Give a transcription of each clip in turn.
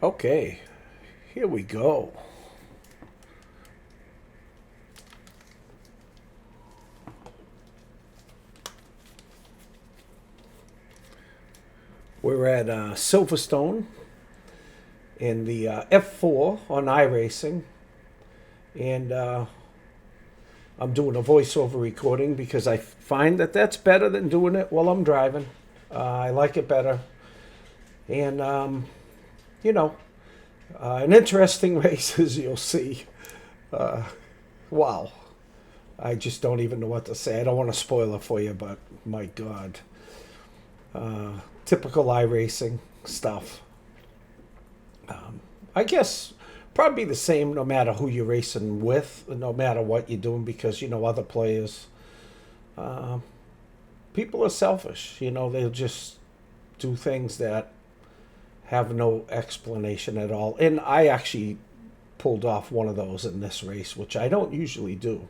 Okay, here we go. We're at Silverstone in the F4 on Iracing, and I'm doing a voiceover recording because I find that that's better than doing it while I'm driving. I like it better, and an interesting race, as you'll see. Wow, I just don't even know what to say. I don't want to spoil it for you, but my God. Typical iRacing stuff. I guess probably the same no matter who you're racing with, no matter what you're doing, because, other players, people are selfish. They'll just do things that have no explanation at all. And I actually pulled off one of those in this race, which I don't usually do.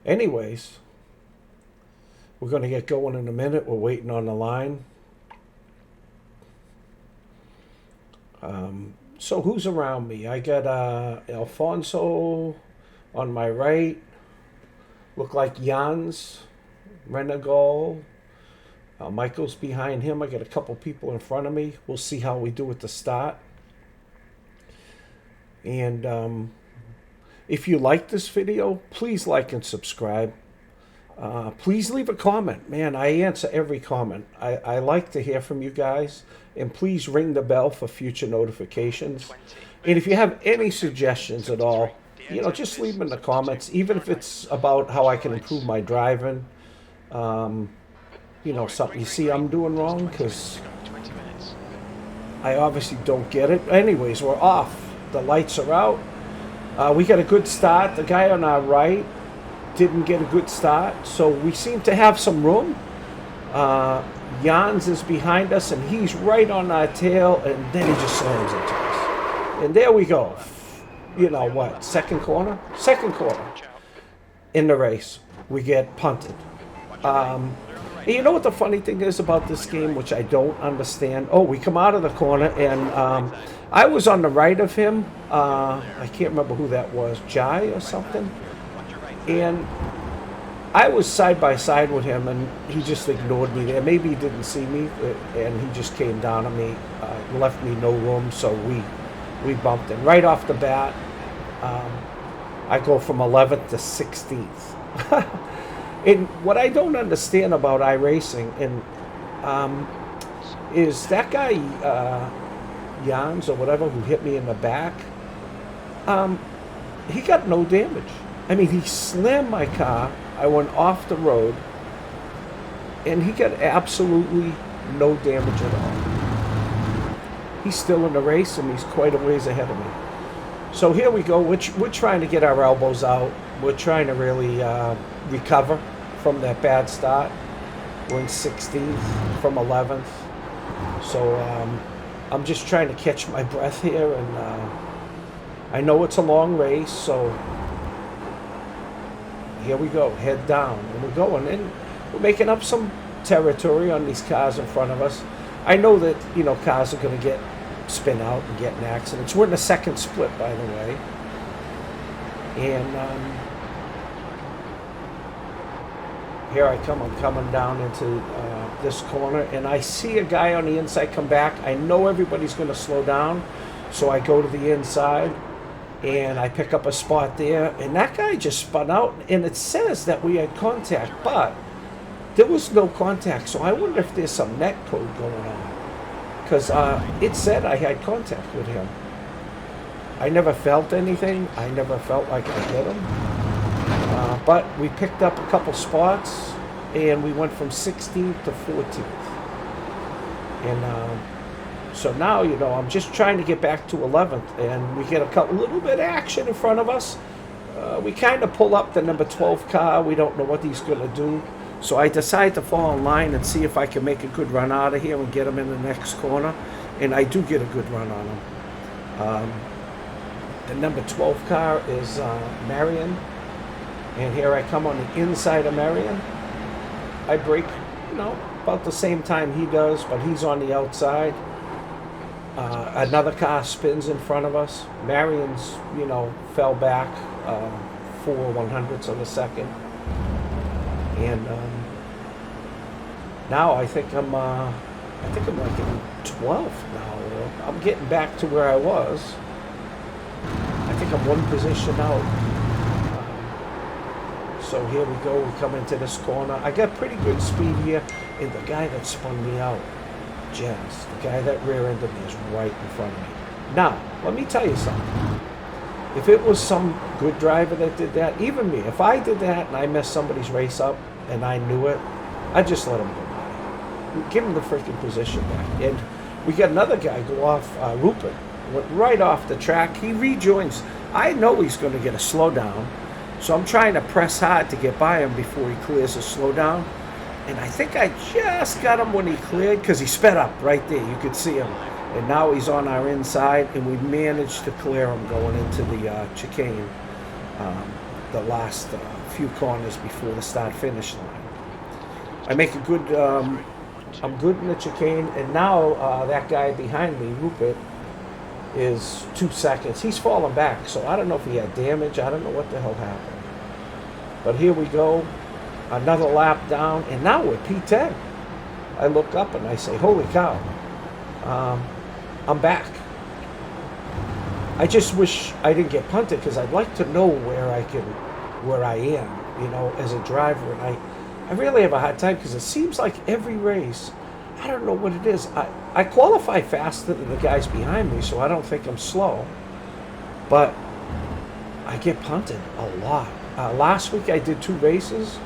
Anyways, we're going to get going in a minute. We're waiting on the line. So who's around me? I got Alfonso on my right. Look like Jans, Renegal. Michael's behind him. I got a couple people in front of me. We'll see how we do at the start. And if you like this video, please like and subscribe. Please leave a comment. Man, I answer every comment. I like to hear from you guys. And please ring the bell for future notifications. And if you have any suggestions at all, just leave them in the comments. Even if it's about how I can improve my driving. Something you see I'm doing wrong, because I obviously don't get it. Anyways, we're off. The lights are out. We got a good start. The guy on our right didn't get a good start, so we seem to have some room. Jans is behind us, and he's right on our tail, and then he just slams into us. And there we go. Second corner in the race, we get punted. And you know what the funny thing is about this game, which I don't understand? Oh, we come out of the corner, and I was on the right of him. I can't remember who that was, Jai or something. And I was side by side with him, and he just ignored me there. Maybe he didn't see me, and he just came down on me, left me no room, so we bumped him. Right off the bat, I go from 11th to 16th. And what I don't understand about iRacing is that guy, Jans or whatever, who hit me in the back, he got no damage. I mean, he slammed my car. I went off the road, and he got absolutely no damage at all. He's still in the race, and he's quite a ways ahead of me. So here we go. We're trying to get our elbows out. We're trying to really recover from that bad start. We're in 16th from 11th. So I'm just trying to catch my breath here, and I know it's a long race, so here we go, head down, and we're going, and we're making up some territory on these cars in front of us. I know that, cars are going to spin out and get in accidents. We're in the second split, by the way. And here I come. I'm coming down into this corner, and I see a guy on the inside come back. I know everybody's going to slow down, so I go to the inside. And I pick up a spot there, and that guy just spun out, and it says that we had contact, but there was no contact, so I wonder if there's some net code going on, because it said I had contact with him. I never felt anything. I never felt like I hit him, but we picked up a couple spots, and we went from 16th to 14th, and so now, I'm just trying to get back to 11th, and we get a little bit of action in front of us. We kind of pull up the number 12 car. We don't know what he's going to do. So I decide to fall in line and see if I can make a good run out of here and get him in the next corner. And I do get a good run on him. The number 12 car is Marion. And here I come on the inside of Marion. I brake, about the same time he does, but he's on the outside. Another car spins in front of us. Marion's, fell back 4/100ths of a second, and now I think I'm like in 12th now. I'm getting back to where I was. I think I'm one position out. So here we go. We come into this corner. I got pretty good speed here, and the guy that spun me out, Jens, the guy that rear-ended me, is right in front of me. Now, let me tell you something. If it was some good driver that did that, even me, if I did that and I messed somebody's race up and I knew it, I'd just let him go by. Give him the freaking position back. And we got another guy go off, Rupert, went right off the track. He rejoins. I know he's going to get a slowdown, so I'm trying to press hard to get by him before he clears a slowdown. And I think I just got him when he cleared, because he sped up right there. You could see him. And now he's on our inside, and we managed to clear him going into the chicane, the last few corners before the start-finish line. I make a good, I'm good in the chicane, and now that guy behind me, Rupert, is 2 seconds. He's fallen back, so I don't know if he had damage. I don't know what the hell happened. But here we go, another lap down, and now we're P10. I look up and I say, holy cow, I'm back. I just wish I didn't get punted, because I'd like to know where I am, as a driver. And I really have a hard time, because it seems like every race, I don't know what it is. I qualify faster than the guys behind me, so I don't think I'm slow. But I get punted a lot. Last week I did 2 races,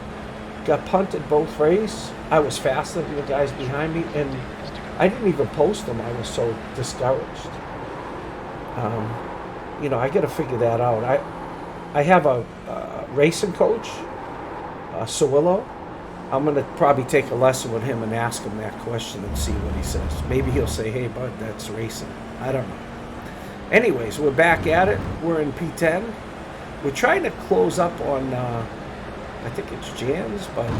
got punted both races. I was faster than the guys behind me, and I didn't even post them. I was so discouraged. I got to figure that out. I have a racing coach, Cirillo. I'm going to probably take a lesson with him and ask him that question and see what he says. Maybe he'll say, hey, bud, that's racing. I don't know. Anyways, we're back at it. We're in P10. We're trying to close up on, I think it's Jan's, but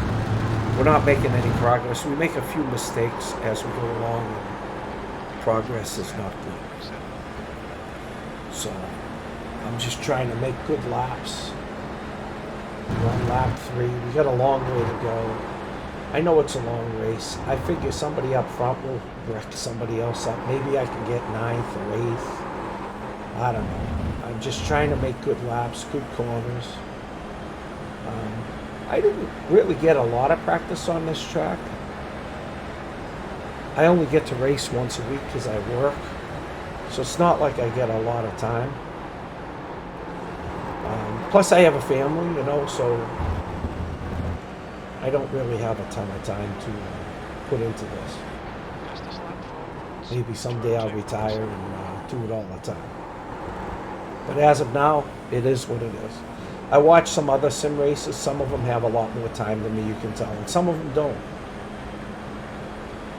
we're not making any progress. We make a few mistakes as we go along, and progress is not good. So I'm just trying to make good laps. We're on lap 3. We got a long way to go. I know it's a long race. I figure somebody up front will wreck somebody else up. Maybe I can get 9th or 8th. I don't know. I'm just trying to make good laps, good corners. I didn't really get a lot of practice on this track. I only get to race once a week because I work. So it's not like I get a lot of time. Plus I have a family, so I don't really have a ton of time to put into this. Maybe someday I'll retire and do it all the time. But as of now, it is what it is. I watch some other sim races. Some of them have a lot more time than me, you can tell, and some of them don't.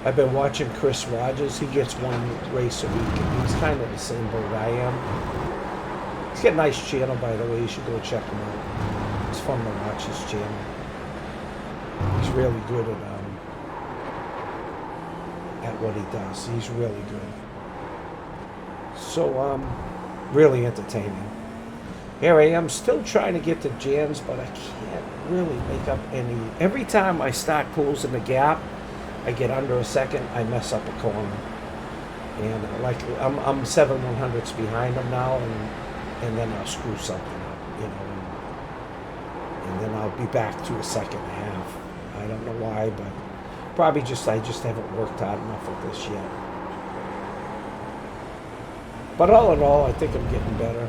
I've been watching Chris Rogers. He gets 1 race a week, and he's kind of the same boat I am. He's got a nice channel, by the way. You should go check him out. It's fun to watch his channel. He's really good at what he does. He's really good. So, really entertaining. Here I am, still trying to get to Jan's, but I can't really make up any. Every time I start closing the gap, I get under a second, I mess up a corner. And I'm 7/100ths behind him now, and then I'll screw something up, and then I'll be back to a second and a half. I don't know why, but probably I just haven't worked hard enough at this yet. But all in all, I think I'm getting better.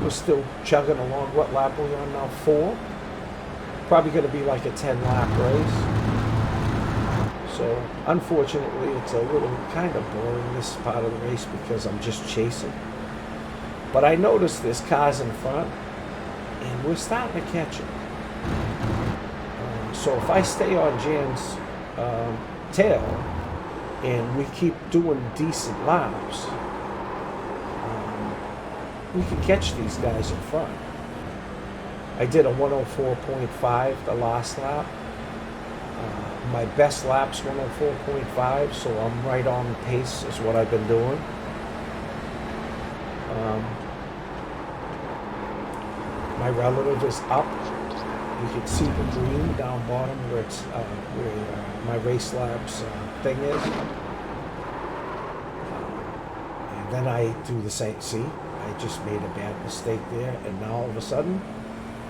We're still chugging along. What lap are we on now? 4? Probably going to be like a 10-lap race. So, unfortunately, it's a little kind of boring, this part of the race, because I'm just chasing. But I noticed there's cars in front, and we're starting to catch it. So if I stay on Jan's tail, and we keep doing decent laps, we can catch these guys in front. I did a 104.5 the last lap. my best lap's 104.5, so I'm right on pace is what I've been doing. My relative is up. You can see the green down bottom where it's where my race labs thing is. And then I do the same. See, I just made a bad mistake there, and now all of a sudden,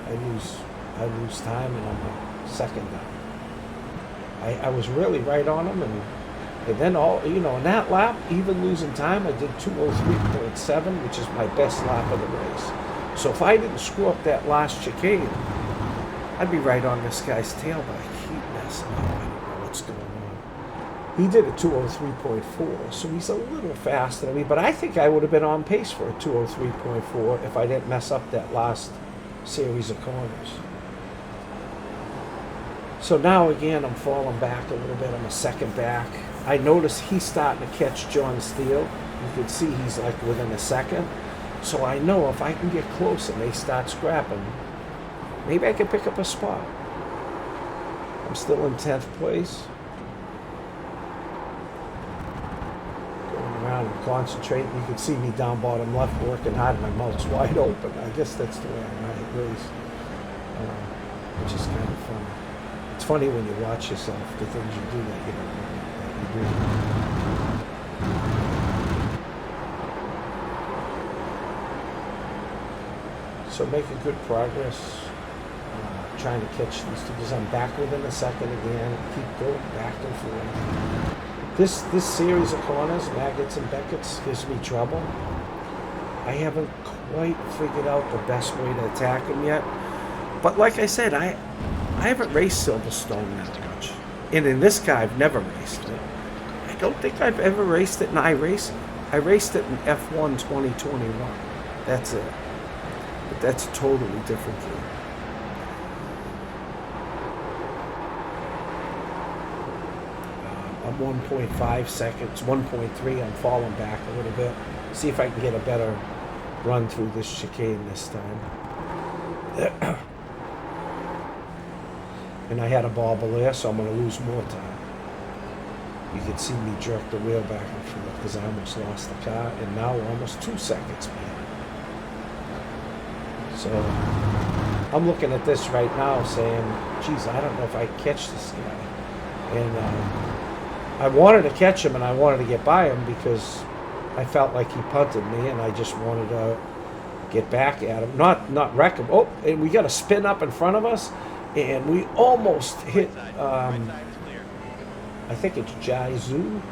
I lose time, and I'm second down. I was really right on him, and then in that lap, even losing time, I did 2:03.7, which is my best lap of the race. So if I didn't screw up that last chicane, I'd be right on this guy's tail, but I keep messing up. I don't know what's going on. He did a 2:03.4, so he's a little faster than me, but I think I would have been on pace for a 2:03.4 if I didn't mess up that last series of corners. So now again, I'm falling back a little bit. I'm a second back. I notice he's starting to catch John Steele. You can see he's like within a second. So I know if I can get close and they start scrapping, maybe I can pick up a spot. I'm still in 10th place. Going around and concentrating. You can see me down bottom left working hard. My mouth's wide open. I guess that's the way I race, which is kind of funny. It's funny when you watch yourself, the things you do that you don't know that you do. So making good progress, trying to catch these two because I'm back within a second again. Keep going back and forth. This series of corners, Maggots and Beckett's, gives me trouble. I haven't quite figured out the best way to attack them yet. But like I said, I haven't raced Silverstone that much. And in this car, I've never raced it. I don't think I've ever raced it in iRacing. I raced it in F1 2021. That's it. But that's a totally different game. I'm 1.5 seconds, 1.3. I'm falling back a little bit. See if I can get a better run through this chicane this time. And I had a bobble there, so I'm going to lose more time. You can see me jerk the wheel back and forth because I almost lost the car, and now we're almost 2 seconds behind. So I'm looking at this right now saying, geez, I don't know if I can catch this guy. And I wanted to catch him and I wanted to get by him because I felt like he punted me and I just wanted to get back at him. Not wreck him. Oh, and we got a spin up in front of us and we almost hit, I think it's Jaizu.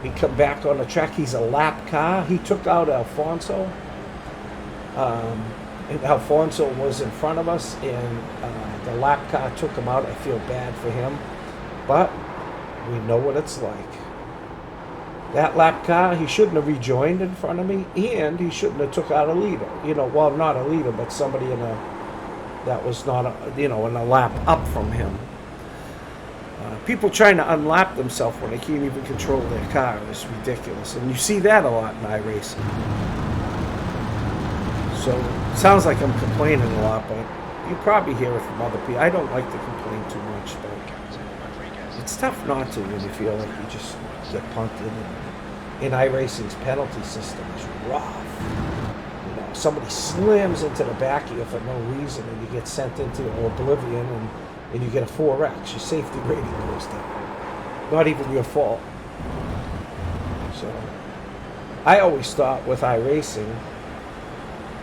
He come back on the track. He's a lap car. He took out Alfonso. And Alfonso was in front of us, and the lap car took him out. I feel bad for him, but we know what it's like. That lap car, he shouldn't have rejoined in front of me, and he shouldn't have took out a leader. Well, not a leader, but somebody that was not, in a lap up from him. People trying to unlap themselves when they can't even control their car is ridiculous, and you see that a lot in iRacing. So it sounds like I'm complaining a lot, but you probably hear it from other people. I don't like to complain too much, but it's tough not to when you feel like you just get punted. And iRacing's penalty system is rough. Somebody slams into the back of you for no reason, and you get sent into oblivion, and you get a 4X. Your safety rating goes down. Not even your fault. So I always thought with iRacing,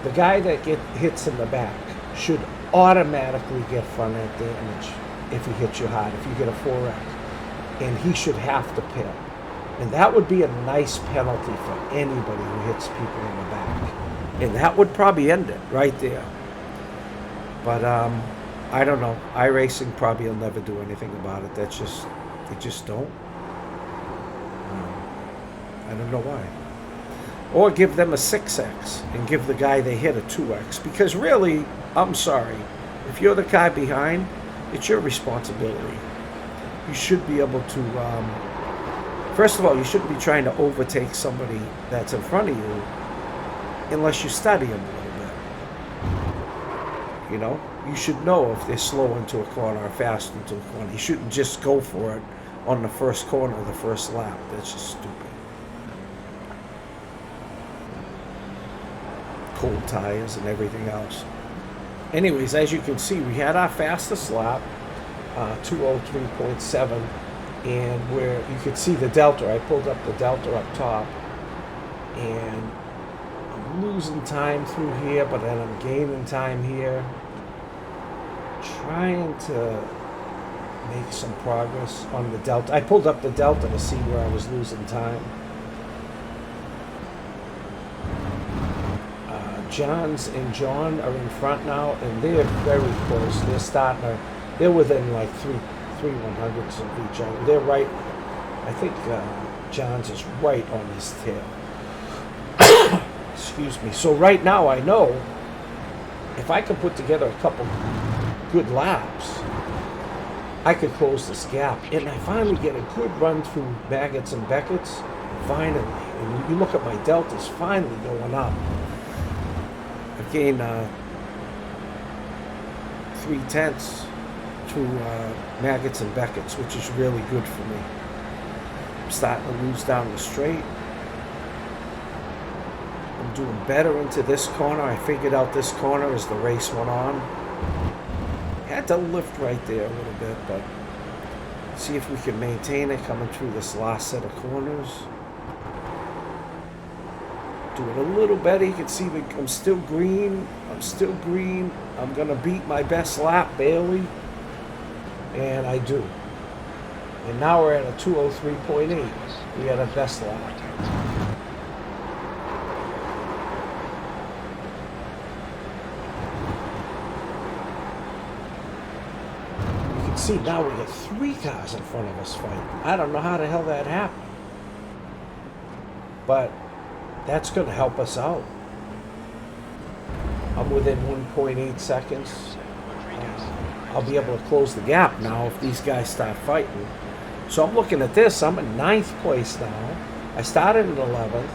the guy that hits in the back should automatically get front end damage if he hits you hard, if you get a 4X. And he should have to pit. And that would be a nice penalty for anybody who hits people in the back. And that would probably end it right there. But I don't know. iRacing probably will never do anything about it. They just don't. I don't know why. Or give them a 6X and give the guy they hit a 2X. Because really, I'm sorry, if you're the guy behind, it's your responsibility. You should be able to, first of all, you shouldn't be trying to overtake somebody that's in front of you unless you study them a little bit. You know, you should know if they're slow into a corner or fast into a corner. You shouldn't just go for it on the first corner of the first lap. That's just stupid. Cold tires and everything else. Anyways, as you can see, we had our fastest lap, 2:03.7, and where you could see the delta. I pulled up the delta up top, and I'm losing time through here, but then I'm gaining time here. Trying to make some progress on the delta. I pulled up the delta to see where I was losing time. Johns and John are in front now, and they're very close. They're starting to, they're within like three 100ths of each other. They're right, I think Johns is right on his tail. Excuse me. So right now I know if I can put together a couple good laps, I could close this gap. And I finally get a good run through Maggots and Beckett's, finally. And you look at my deltas finally going up. I've gained 3/10 through Maggots and Beckett's, which is really good for me. I'm starting to lose down the straight. I'm doing better into this corner. I figured out this corner as the race went on. Had to lift right there a little bit, but see if we can maintain it coming through this last set of corners. Doing a little better. You can see that I'm still green. I'm still green. I'm going to beat my best lap barely. And I do. And now we're at a 2:03.8. We had a best lap. You can see now we got 3 cars in front of us fighting. I don't know how the hell that happened. But that's going to help us out. I'm within 1.8 seconds. I'll be able to close the gap now if these guys start fighting. So I'm looking at this. I'm in 9th place now. I started in 11th.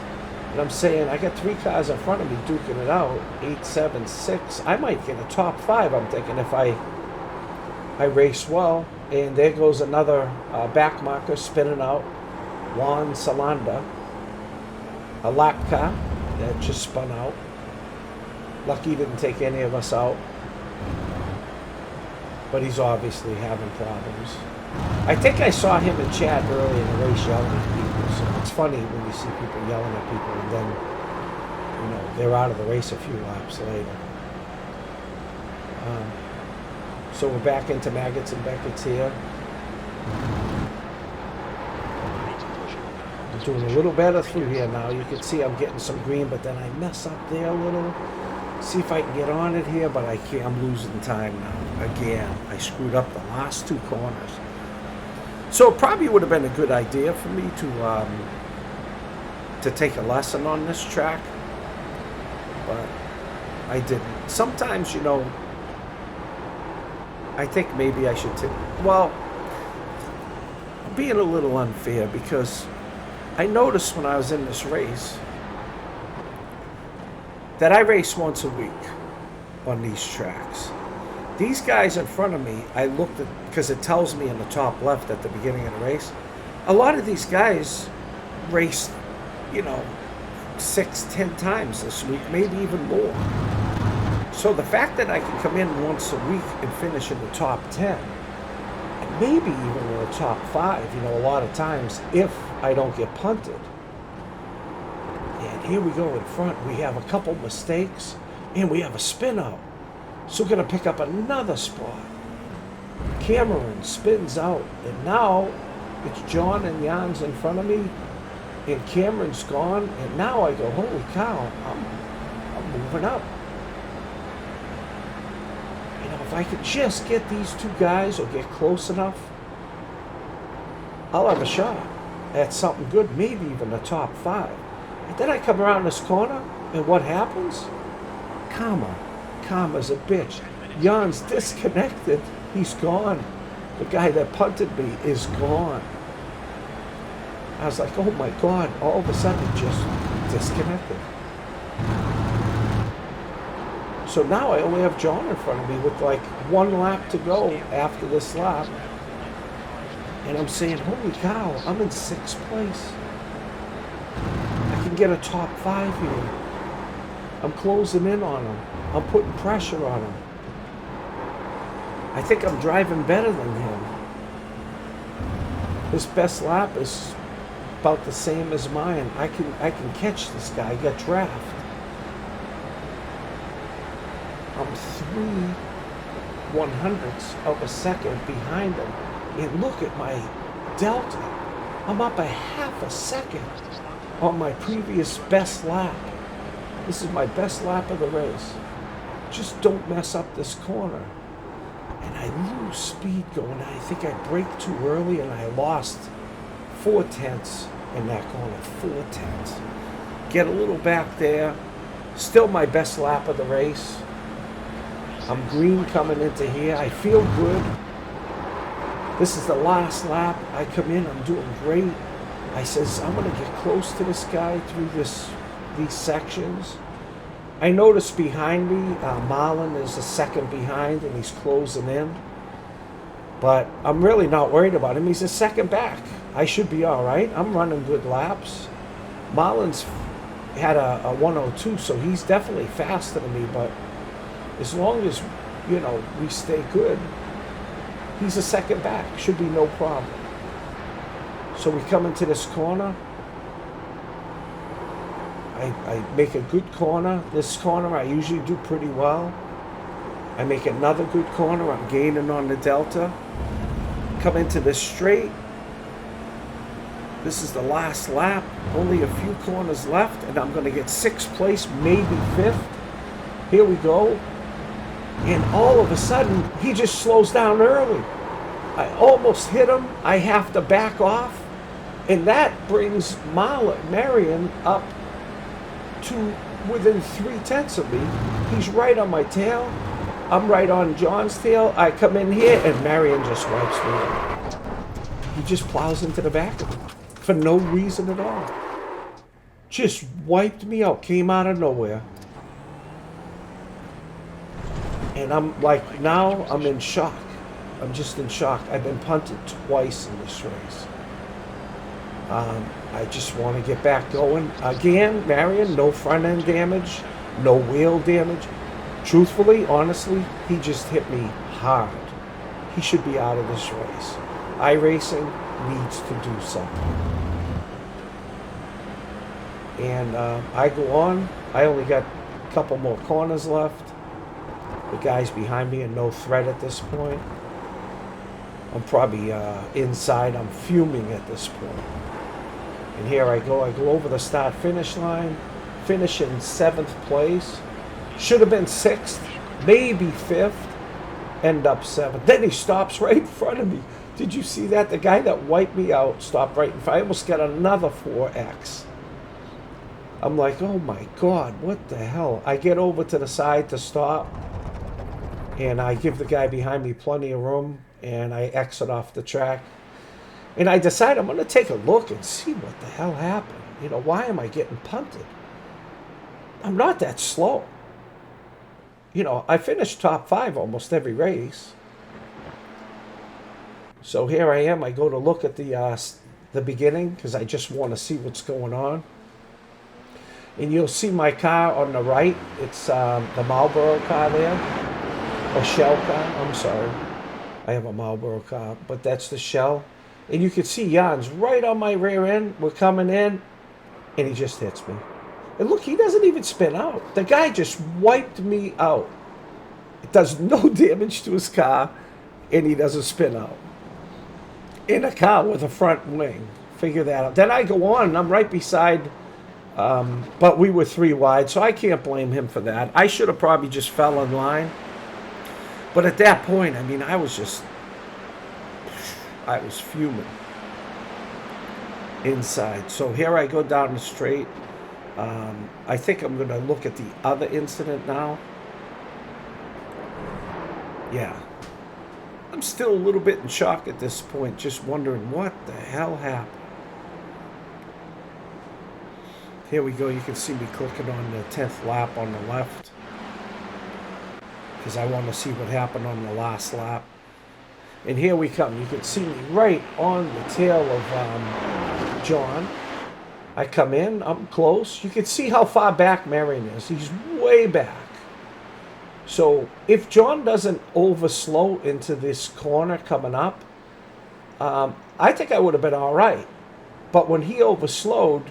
And I'm saying I got 3 cars in front of me duking it out. 8, 7, 6. I might get a top 5, I'm thinking, if I race well. And there goes another back marker spinning out. Juan Salanda. A lap car that just spun out. Lucky didn't take any of us out. But he's obviously having problems. I think I saw him in chat early in the race yelling at people. So it's funny when you see people yelling at people and then, you know, they're out of the race a few laps later. So we're back into Maggots and Beckett's here. Doing a little better through here now. You can see I'm getting some green, but then I mess up there a little. See if I can get on it here, but I can't. I'm losing time now. Again, I screwed up the last 2 corners. So it probably would have been a good idea for me to take a lesson on this track, but I didn't. Sometimes, you know, I think maybe I should take. Well, I'm being a little unfair because I noticed when I was in this race that I race once a week on these tracks. These guys in front of me, I looked at, because it tells me in the top left at the beginning of the race, a lot of these guys raced, you know, 6, 10 times this week, maybe even more. So the fact that I can come in once a week and finish in the top 10, and maybe even in the top 5, you know, a lot of times, if I don't get punted. And here we go in front. We have a couple mistakes, and we have a spin out. So we're going to pick up another spot. Cameron spins out, and now it's John and Jan's in front of me, and Cameron's gone, and now I go, holy cow, I'm moving up. You know, if I could just get these 2 guys or get close enough, I'll have a shot at something good, maybe even the top 5. And then I come around this corner, and what happens? Karma's a bitch. Jan's disconnected. He's gone. The guy that punted me is gone. I was like, oh my God, all of a sudden it just disconnected. So now I only have John in front of me with like 1 lap to go after this lap. And I'm saying, holy cow, I'm in 6th place. I can get a top 5 here. I'm closing in on him. I'm putting pressure on him. I think I'm driving better than him. His best lap is about the same as mine. I can catch this guy, get draft. I'm 3/100ths of a second behind him. And look at my delta. I'm up a half a second on my previous best lap. This is my best lap of the race. Just don't mess up this corner. And I lose speed going. I think I braked too early and I lost 4/10 in that corner. 4/10. Get a little back there. Still my best lap of the race. I'm green coming into here. I feel good. This is the last lap. I come in, I'm doing great. I says, I'm gonna get close to this guy through these sections. I noticed behind me, Marlon is a second behind and he's closing in. But I'm really not worried about him. He's a second back. I should be all right. I'm running good laps. Marlon's had a 102, so he's definitely faster than me. But as long as, we stay good, he's a second back. Should be no problem. So we come into this corner. I make a good corner. This corner I usually do pretty well. I make another good corner. I'm gaining on the delta. Come into this straight. This is the last lap. Only a few corners left, and I'm going to get 6th place, maybe 5th. Here we go. And all of a sudden, he just slows down early. I almost hit him. I have to back off. And that brings Marion up to within 3/10 of me. He's right on my tail. I'm right on John's tail. I come in here, and Marion just wipes me out. He just plows into the back of me for no reason at all. Just wiped me out. Came out of nowhere. And I'm like, now I'm in shock. I'm just in shock. I've been punted twice in this race. I just want to get back going. Again, Marion, no front end damage, no wheel damage. Truthfully, honestly, he just hit me hard. He should be out of this race. Iracing needs to do something. And I go on. I only got a couple more corners left. The guys behind me are no threat at this point. I'm probably inside. I'm fuming at this point. And here I go over the start-finish line, finish in 7th place. Should have been 6th, maybe 5th, end up 7th. Then he stops right in front of me. Did you see that? The guy that wiped me out stopped right in front. I almost got another 4X. I'm like, oh my God, what the hell? I get over to the side to stop, and I give the guy behind me plenty of room, and I exit off the track. And I decide I'm going to take a look and see what the hell happened. Why am I getting punted? I'm not that slow. I finished top 5 almost every race. So here I am. I go to look at the beginning because I just want to see what's going on. And you'll see my car on the right. It's the Marlboro car there. A Shell car. I'm sorry. I have a Marlboro car, but that's the Shell. And you can see Jan's right on my rear end. We're coming in, and he just hits me. And look, he doesn't even spin out. The guy just wiped me out. It does no damage to his car, and he doesn't spin out. In a car with a front wing. Figure that out. Then I go on, and I'm right beside, but we were 3 wide, so I can't blame him for that. I should have probably just fell in line. But at that point, I was fuming inside. So here I go down the straight. I think I'm going to look at the other incident now. Yeah. I'm still a little bit in shock at this point, just wondering what the hell happened. Here we go. You can see me clicking on the 10th lap on the left. because I want to see what happened on the last lap. And here we come. You can see me right on the tail of John. I come in, I'm close. You can see how far back Marion is. He's way back. So if John doesn't overslow into this corner coming up, I think I would have been all right. But when he overslowed,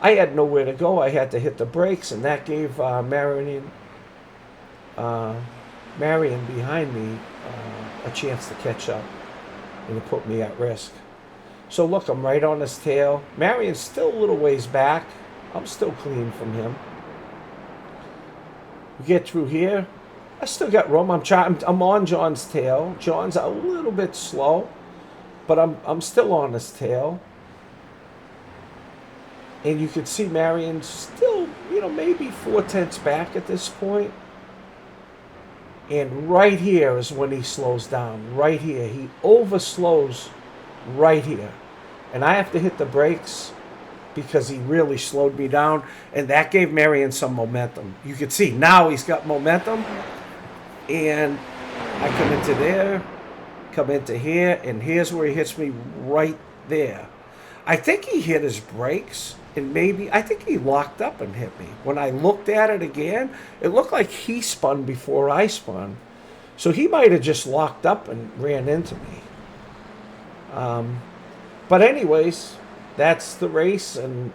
I had nowhere to go. I had to hit the brakes, and that gave Marion behind me a chance to catch up, and it put me at risk. So look, I'm right on his tail. Marion's still a little ways back. I'm still clean from him. We get through here. I still got room. I'm on John's tail. John's a little bit slow, but I'm still on his tail. And you can see Marion's still, maybe 4/10 back at this point. And right here is when he slows down. Right here. He overslows right here. And I have to hit the brakes because he really slowed me down. And that gave Marion some momentum. You can see now he's got momentum. And I come into there, come into here, and here's where he hits me right there. I think he hit his brakes, and I think he locked up and hit me. When I looked at it again, it looked like he spun before I spun. So he might have just locked up and ran into me. But anyways, that's the race, and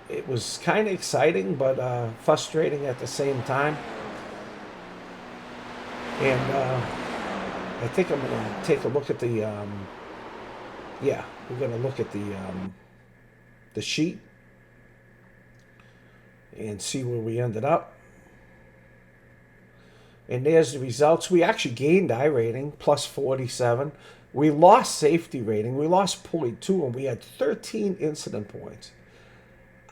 it was kind of exciting, but frustrating at the same time. And I think I'm going to take a look at the, we're going to look at the sheet and see where we ended up. And there's the results. We actually gained I rating, plus 47. We lost safety rating. We lost 0.2, and we had 13 incident points.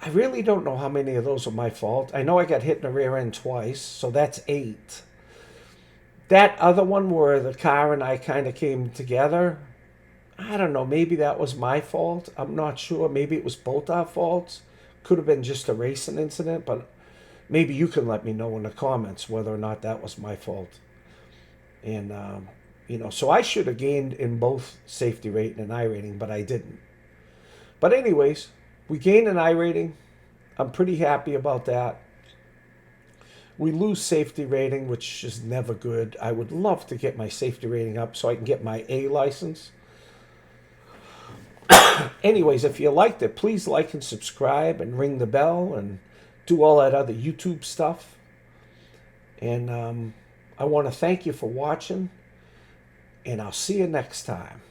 I really don't know how many of those are my fault. I know I got hit in the rear end twice, so that's 8. That other one where the car and I kind of came together, I don't know, maybe that was my fault. I'm not sure. Maybe it was both our faults. Could have been just a racing incident, but maybe you can let me know in the comments whether or not that was my fault. And, so I should have gained in both safety rating and I rating, but I didn't. But anyways, we gained an I rating. I'm pretty happy about that. We lose safety rating, which is never good. I would love to get my safety rating up so I can get my A license. Anyways, if you liked it, please like and subscribe and ring the bell and do all that other YouTube stuff. And I want to thank you for watching, and I'll see you next time.